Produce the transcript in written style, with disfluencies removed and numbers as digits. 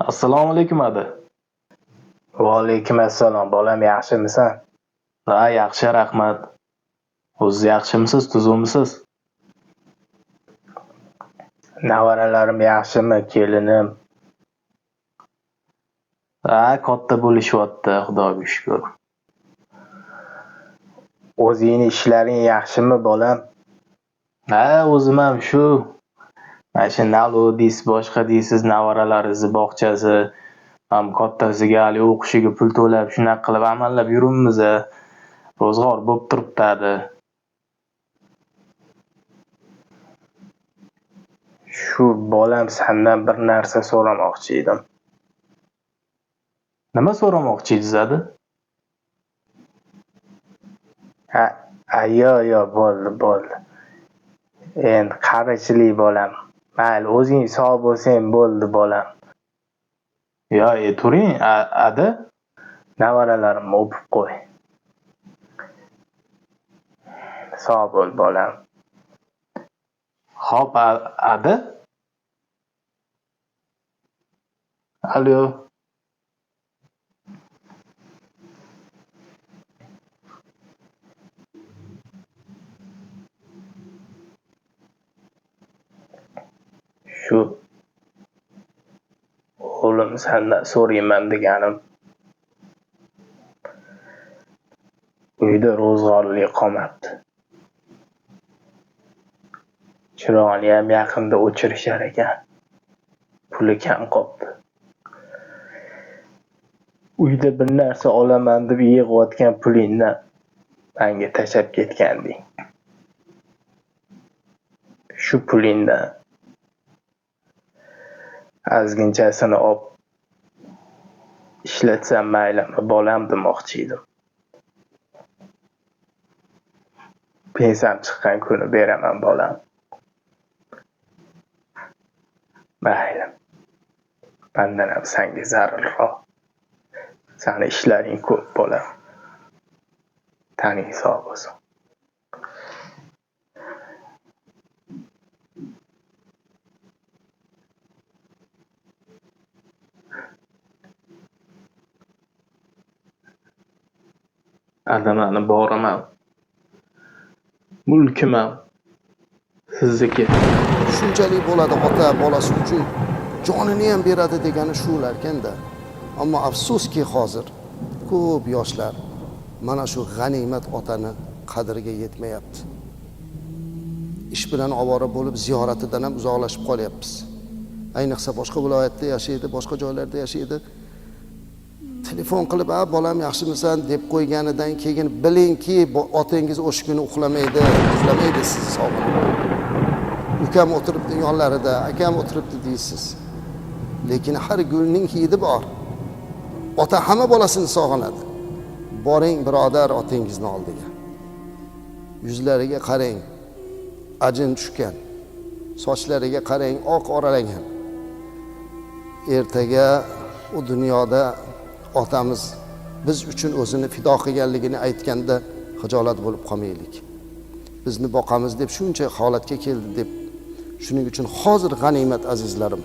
Assalomu alaykum adi. Va alaykum assalom. Bolam yaxshimisan? Ha, yaxshi, rahmat. O'ziz yaxshimisiz, tuzukmisiz? Nevaralarim yaxshimi, kelinim? Ha, katta bo'lishyapti, Xudoga shukr. O'zingning ishlaring yaxshimi, bolam? Ha, o'zim ham shu. Mana shu nalu deysiz, boshqa deysiz, nevaralaringizni bog'chasi, ham kattasiga hali o'qishiga pul to'lab, shunaqa qilib amallab yuribmiz. Ro'zg'or bo'lib turibdi. Shu bolam sendan bir narsa so'ramoqchi edim. Nima so'ramoqchi edingiz adi? Yo, bo'ldi. Endi qarichilik bolam. Mayli, o'zing sog' bo'lsang bo'ldi, bolam. Yo, turing, adi. Nevaralarimni o'pib qo'y. Sog' bo'l, bolam. Xo'p, adi. Alo. Shu o'g'lim sendan so'rayman deganim. Uyda ro'zg'orli qolmabdi. Chirog'ini ham yaqinda o'chirishar ekan. Puli kam qoldi. Uyda bir narsa olaman deb yig'ayotgan pulingni menga tashlab ketganding. Shu pulingdan ozginchasini olib ishlatsam maylimi, bolam demoqchi edim. Pensiyam chiqqan kuni beraman, bolam. Mayli. Mendan ham senga zarurroq. Sani ishlaring ko'p, bolam. Taning sog' bo'lsin. Adamani boraman. Mulkim ham sizniki. Shunchalik bo'ladi ota bolasi uchun jonini ham beradi degani shularkanda. Ammo afsuski hozir ko'p yoshlar mana shu g'animat otani qadriga yetmayapti. Ish bilan ovora bo'lib ziyoratidan ham uzoqlashib qolyapmiz. Ayniqsa boshqa viloyatda yashaydi, boshqa joylarda yashaydi. Telefon qilib, bolam yaxshimisan deb qo'yganidan keyin bilingki, otangiz o'sha kuni uxlamaydi sizni sog'inib. Ukam o'tiribdi yonlarida, akam o'tiribdi deysiz. Lekin har gulning hidi bor. Ota hamma bolasini sog'inadi. Boring birodar otangizni oldiga. Yuzlariga qarang, ajin tushgan. Sochlariga qarang, oq oralangan. Ertaga u dunyoda otamiz biz uchun o'zini fido qilganligini aytganda xijolat bo'lib qolmaylik. Bizni boqamiz deb shuncha holatga keldi deb. Shuning uchun hozir g'animat azizlarim.